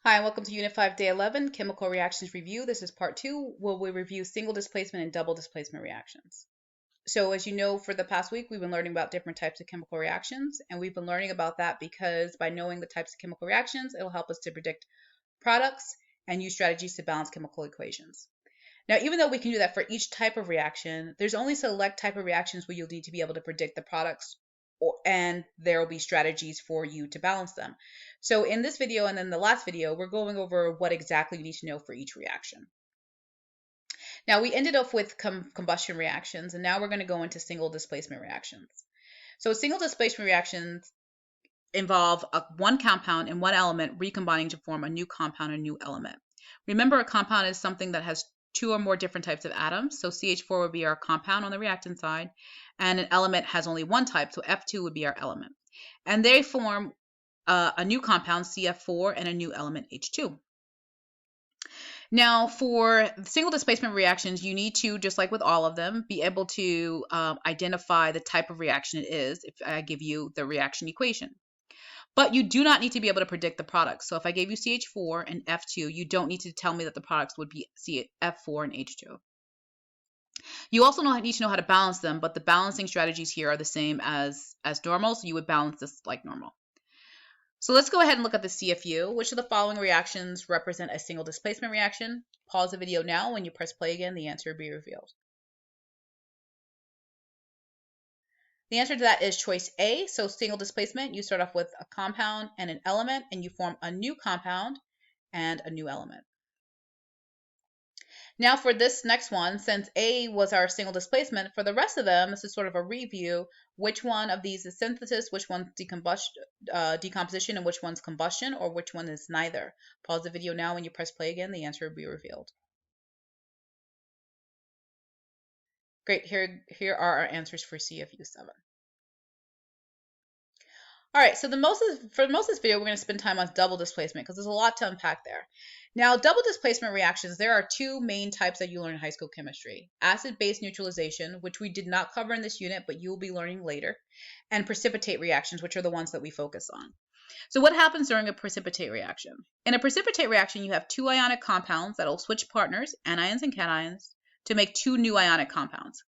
Hi, and welcome to Unit 5, Day 11, Chemical Reactions Review. This is Part 2, where we review single displacement and double displacement reactions. So as you know, for the past week, we've been learning about different types of chemical reactions, and we've been learning about that because by knowing the types of chemical reactions, it'll help us to predict products and use strategies to balance chemical equations. Now, even though we can do that for each type of reaction, there's only select type of reactions where you'll need to be able to predict the products and there will be strategies for you to balance them. So in this video and then the last video, we're going over what exactly you need to know for each reaction. Now we ended up with combustion reactions, and now we're going to go into single displacement reactions. So single displacement reactions involve one compound and one element recombining to form a new compound and new element. Remember, a compound is something that has two or more different types of atoms. So CH4 would be our compound on the reactant side, and an element has only one type, so F2 would be our element. And they form a new compound, CF4, and a new element, H2. Now, for single displacement reactions, you need to, just like with all of them, be able to identify the type of reaction it is if I give you the reaction equation. But you do not need to be able to predict the products. So if I gave you CH4 and F2, you don't need to tell me that the products would be F4 and H2. You also need to know how to balance them, but the balancing strategies here are the same as normal, so you would balance this like normal. So let's go ahead and look at the CFU. Which of the following reactions represent a single displacement reaction? Pause the video now. When you press play again, the answer will be revealed. The answer to that is choice A. So single displacement, you start off with a compound and an element, and you form a new compound and a new element. Now for this next one, since A was our single displacement, for the rest of them, this is sort of a review. Which one of these is synthesis, which one's decomposition, and which one's combustion, or which one is neither? Pause the video now. When you press play again, the answer will be revealed. Great, here are our answers for CFU7. All right, so for most of this video, we're going to spend time on double displacement because there's a lot to unpack there. Now, double displacement reactions, there are two main types that you learn in high school chemistry. Acid-base neutralization, which we did not cover in this unit, but you will be learning later, and precipitate reactions, which are the ones that we focus on. So what happens during a precipitate reaction? In a precipitate reaction, you have two ionic compounds that will switch partners, anions and cations, to make two new ionic compounds.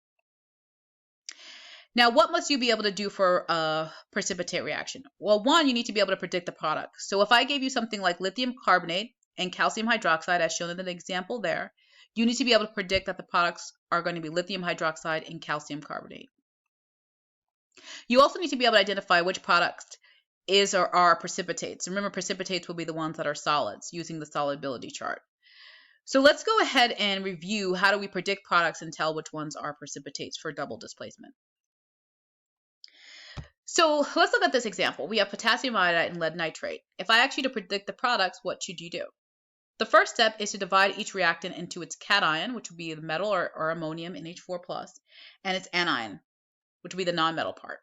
Now, what must you be able to do for a precipitate reaction? Well, one, you need to be able to predict the product. So if I gave you something like lithium carbonate and calcium hydroxide, as shown in the example there, you need to be able to predict that the products are going to be lithium hydroxide and calcium carbonate. You also need to be able to identify which product is or are precipitates. Remember, precipitates will be the ones that are solids using the solubility chart. So let's go ahead and review how do we predict products and tell which ones are precipitates for double displacement. So let's look at this example. We have potassium iodide and lead nitrate. If I ask you to predict the products, what should you do? The first step is to divide each reactant into its cation, which would be the metal or ammonium, NH4+, and its anion, which would be the non-metal part.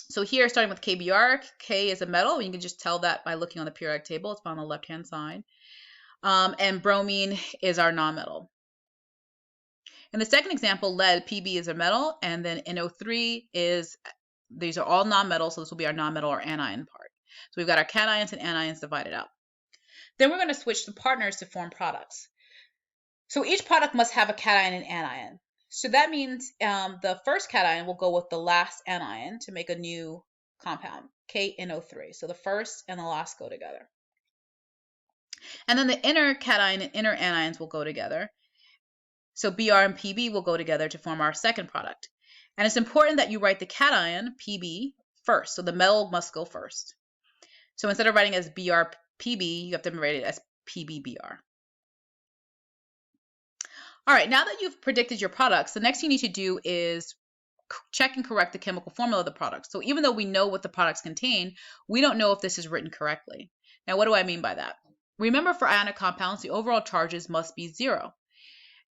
So here, starting with KBr, K is a metal. You can just tell that by looking on the periodic table. It's found on the left-hand side. And bromine is our non-metal. In the second example, lead, Pb is a metal, and then NO3 is... These are all non-metal, so this will be our non-metal or anion part. So we've got our cations and anions divided up. Then we're going to switch the partners to form products. So each product must have a cation and anion. So that means the first cation will go with the last anion to make a new compound, KNO3. So the first and the last go together. And then the inner cation and inner anions will go together. So Br and Pb will go together to form our second product. And it's important that you write the cation, Pb, first. So the metal must go first. So instead of writing as BrPb, you have to write it as PbBr. All right, now that you've predicted your products, the next thing you need to do is check and correct the chemical formula of the products. So even though we know what the products contain, we don't know if this is written correctly. Now, what do I mean by that? Remember, for ionic compounds, the overall charges must be 0.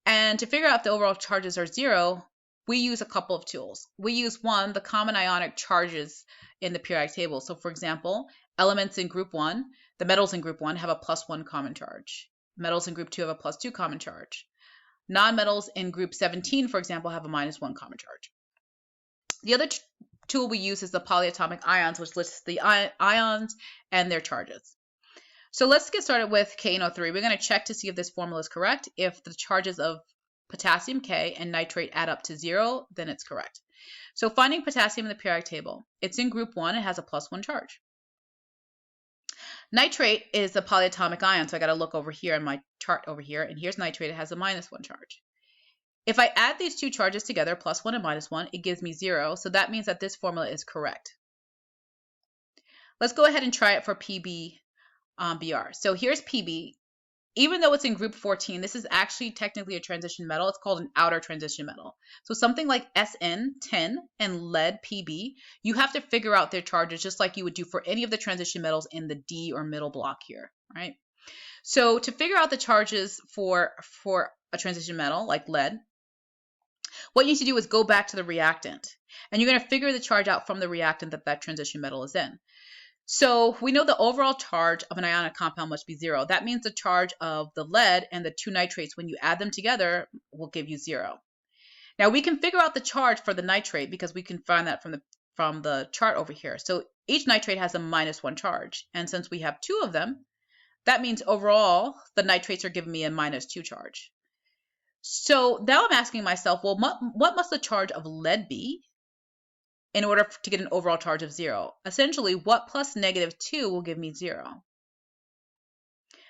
And to figure out if the overall charges are 0, we use a couple of tools. We use one, the common ionic charges in the periodic table. So for example, elements in group 1, the metals in group 1 have a +1 common charge. Metals in group 2 have a +2 common charge. Non-metals in group 17, for example, have a -1 common charge. The other tool we use is the polyatomic ions, which lists the ions and their charges. So let's get started with KNO3. We're going to check to see if this formula is correct. If the charges of potassium K and nitrate add up to 0, then it's correct. So finding potassium in the periodic table, it's in group 1, it has a +1 charge. Nitrate is a polyatomic ion, so I got to look over here in my chart over here, and here's nitrate, it has a -1 charge. If I add these two charges together, +1 and -1, it gives me 0, so that means that this formula is correct. Let's go ahead and try it for PB BR. So here's PB. Even though it's in group 14, this is actually technically a transition metal. It's called an outer transition metal. So something like SN10 and lead PB, you have to figure out their charges just like you would do for any of the transition metals in the D or middle block here, right? So to figure out the charges for a transition metal like lead, what you need to do is go back to the reactant. And you're going to figure the charge out from the reactant that that transition metal is in. So we know the overall charge of an ionic compound must be 0. That means the charge of the lead and the two nitrates, when you add them together, will give you 0. Now we can figure out the charge for the nitrate because we can find that from the chart over here. So each nitrate has a -1 charge. And since we have 2 of them, that means overall the nitrates are giving me a -2 charge. So now I'm asking myself, well, what must the charge of lead be in order to get an overall charge of 0? Essentially, what plus -2 will give me 0?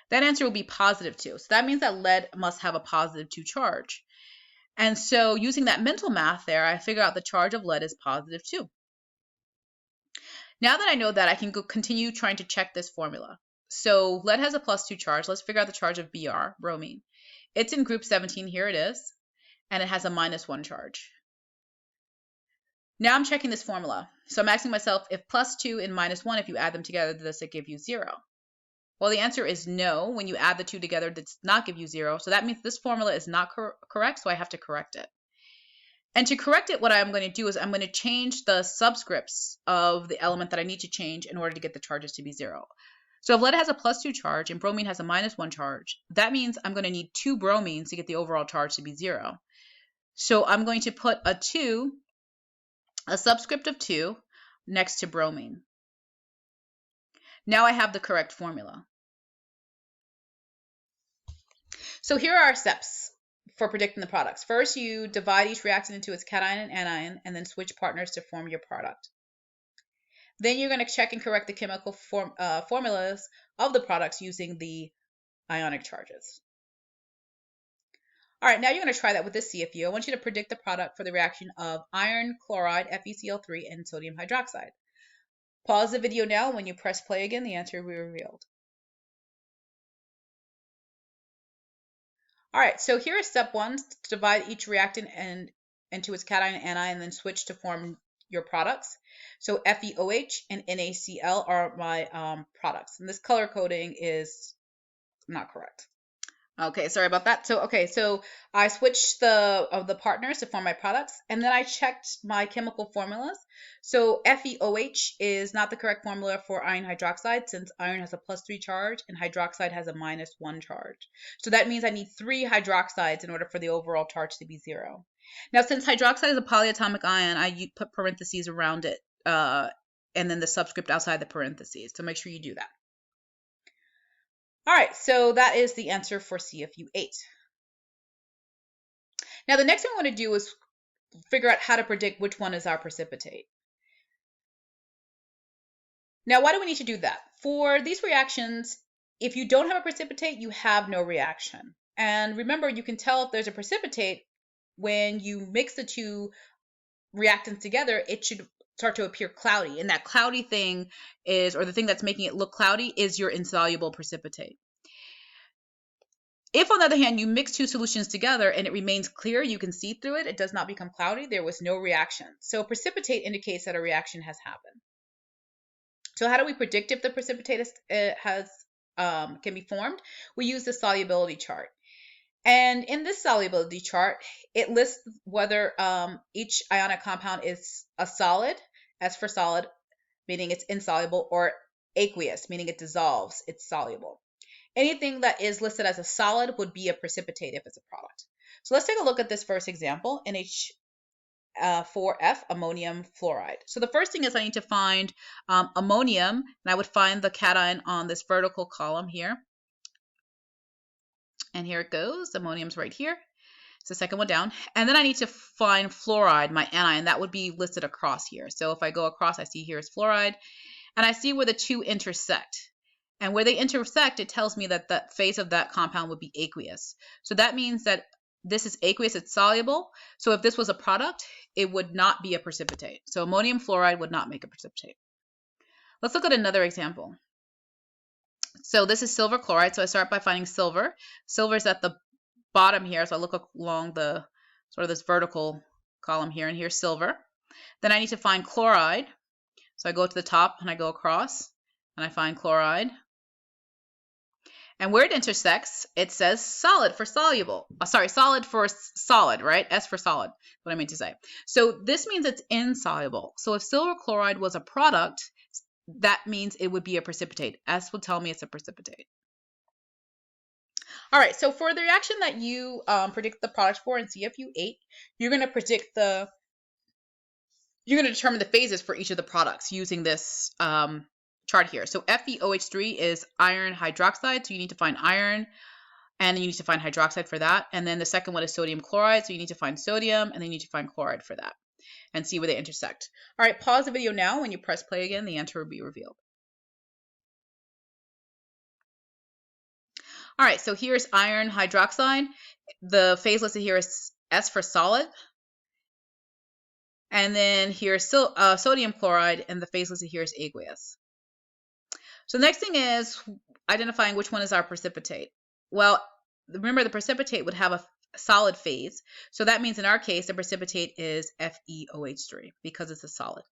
That answer will be +2. So that means that lead must have a +2 charge. And so using that mental math there, I figure out the charge of lead is +2. Now that I know that, I can continue trying to check this formula. So lead has a +2 charge. Let's figure out the charge of Br, bromine. It's in group 17, here it is, and it has a -1 charge. Now I'm checking this formula. So I'm asking myself, if +2 and -1, if you add them together, does it give you 0? Well, the answer is no. When you add the two together, it does not give you 0. So that means this formula is not correct, so I have to correct it. And to correct it, what I'm going to do is I'm going to change the subscripts of the element that I need to change in order to get the charges to be 0. So if lead has a +2 charge and bromine has a -1 charge, that means I'm going to need 2 bromines to get the overall charge to be 0. So I'm going to put a subscript of 2 next to bromine. Now I have the correct formula. So here are our steps for predicting the products. First, you divide each reactant into its cation and anion, and then switch partners to form your product. Then you're going to check and correct the chemical formulas of the products using the ionic charges. All right, now you're going to try that with this CFU. I want you to predict the product for the reaction of iron chloride, FeCl3, and sodium hydroxide. Pause the video now. When you press play again, the answer will be revealed. All right, so here is step 1, to divide each reactant into its cation and anion, and then switch to form your products. So FeOH and NaCl are my products, and this color coding is not correct. Okay, sorry about that. So I switched the partners to form my products, and then I checked my chemical formulas. So FeOH is not the correct formula for iron hydroxide, since iron has a +3 charge and hydroxide has a -1 charge. So that means I need 3 hydroxides in order for the overall charge to be 0. Now, since hydroxide is a polyatomic ion, I put parentheses around it, and then the subscript outside the parentheses. So make sure you do that. All right, so that is the answer for CFU8. Now, the next thing I want to do is figure out how to predict which one is our precipitate. Now, why do we need to do that? For these reactions, if you don't have a precipitate, you have no reaction. And remember, you can tell if there's a precipitate when you mix the two reactants together, it should start to appear cloudy. And that cloudy thing is, or the thing that's making it look cloudy, is your insoluble precipitate. If, on the other hand, you mix 2 solutions together and it remains clear, you can see through it, it does not become cloudy, there was no reaction. So precipitate indicates that a reaction has happened. So how do we predict if the precipitate can be formed? We use the solubility chart. And in this solubility chart, it lists whether each ionic compound is a solid, S for solid, meaning it's insoluble, or aqueous, meaning it dissolves, it's soluble. Anything that is listed as a solid would be a precipitate if it's a product. So let's take a look at this first example, U5D11 ammonium fluoride. So the first thing is I need to find ammonium, and I would find the cation on this vertical column here. And here it goes. Ammonium's right here. It's the second one down. And then I need to find fluoride, my anion. That would be listed across here. So if I go across, I see here is fluoride. And I see where the two intersect. And where they intersect, it tells me that the phase of that compound would be aqueous. So that means that this is aqueous, it's soluble. So if this was a product, it would not be a precipitate. So ammonium fluoride would not make a precipitate. Let's look at another example. So this is silver chloride. So I start by finding silver. Silver is at the bottom here. So I look along the sort of this vertical column here, and here's silver. Then I need to find chloride. So I go to the top and I go across and I find chloride. And where it intersects, it says solid for soluble. Solid for solid, right? S for solid, what I mean to say. So this means it's insoluble. So if silver chloride was a product, that means it would be a precipitate. S would tell me it's a precipitate. All right, so for the reaction that you predict the product for in CFU8, you're going to determine the phases for each of the products using this chart here. So FeOH3 is iron hydroxide, so you need to find iron, and then you need to find hydroxide for that. And then the second one is sodium chloride, so you need to find sodium, and then you need to find chloride for that, and see where they intersect. All right, pause the video now. When you press play again, the answer will be revealed. All right, so here's iron hydroxide. The phase listed here is S for solid. And then here's sodium chloride, and the phase listed here is aqueous. So the next thing is identifying which one is our precipitate. Well, remember the precipitate would have a solid phase. So that means in our case, the precipitate is FeOH3 because it's a solid.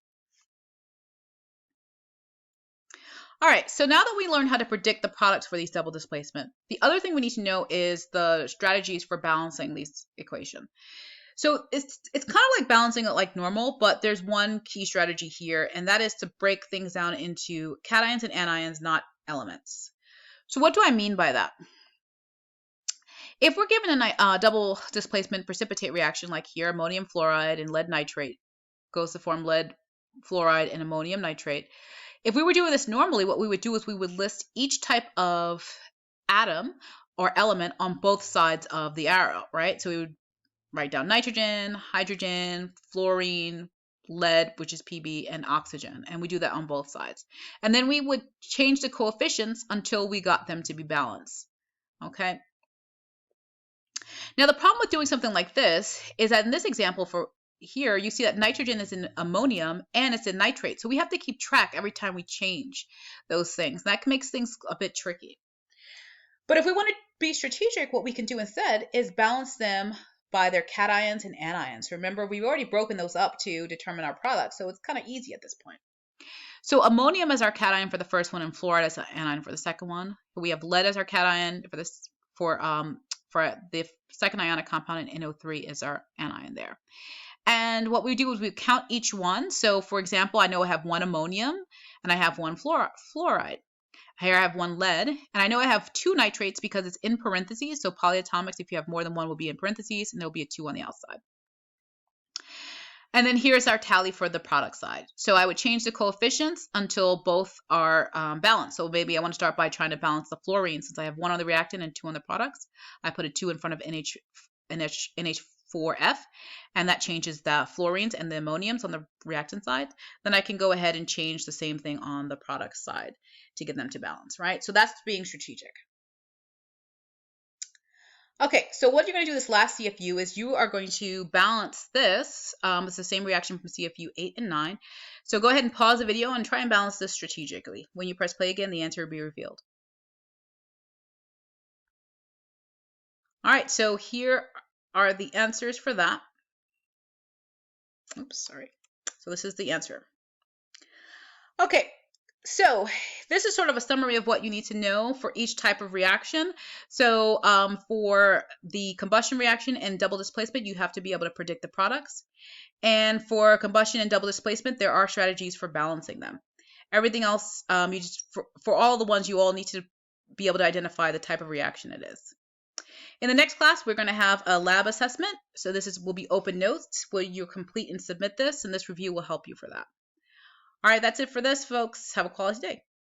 All right, so now that we learned how to predict the products for these double displacement, the other thing we need to know is the strategies for balancing these equations. So it's kind of like balancing it like normal, but there's one key strategy here, and that is to break things down into cations and anions, not elements. So what do I mean by that? If we're given a double displacement precipitate reaction like here, ammonium fluoride and lead nitrate goes to form lead fluoride and ammonium nitrate. If we were doing this normally, what we would do is we would list each type of atom or element on both sides of the arrow, right? So we would write down nitrogen, hydrogen, fluorine, lead, which is Pb, and oxygen. And we do that on both sides. And then we would change the coefficients until we got them to be balanced. Okay. Now, the problem with doing something like this is that in this example for here, you see that nitrogen is in ammonium and it's in nitrate. So we have to keep track every time we change those things. That makes things a bit tricky. But if we want to be strategic, what we can do instead is balance them by their cations and anions. Remember, we've already broken those up to determine our product, so it's kind of easy at this point. So ammonium is our cation for the first one, and fluoride is an anion for the second one. We have lead as our cation for the second ionic compound, and NO3 is our anion there. And what we do is we count each one. So for example, I know I have one ammonium and I have one fluoride. Here I have one lead, and I know I have two nitrates because it's in parentheses. So polyatomics, if you have more than one, will be in parentheses, and there'll be a 2 on the outside. And then here's our tally for the product side. So I would change the coefficients until both are balanced. So maybe I want to start by trying to balance the fluorine. Since I have 1 on the reactant and 2 on the products, I put a 2 in front of NH4F, and that changes the fluorines and the ammoniums on the reactant side. Then I can go ahead and change the same thing on the product side to get them to balance, right? So that's being strategic. Okay, so what you're going to do this last CFU is you are going to balance this. It's the same reaction from CFU 8 and 9. So go ahead and pause the video and try and balance this strategically. When you press play again, the answer will be revealed. All right, so here are the answers for that. Oops, sorry. So this is the answer. Okay, so this is sort of a summary of what you need to know for each type of reaction. So for the combustion reaction and double displacement, you have to be able to predict the products. And for combustion and double displacement, there are strategies for balancing them. Everything else, for all the ones, you all need to be able to identify the type of reaction it is. In the next class, we're going to have a lab assessment. So this will be open notes where you complete and submit this, and this review will help you for that. All right, that's it for this, folks. Have a quality day.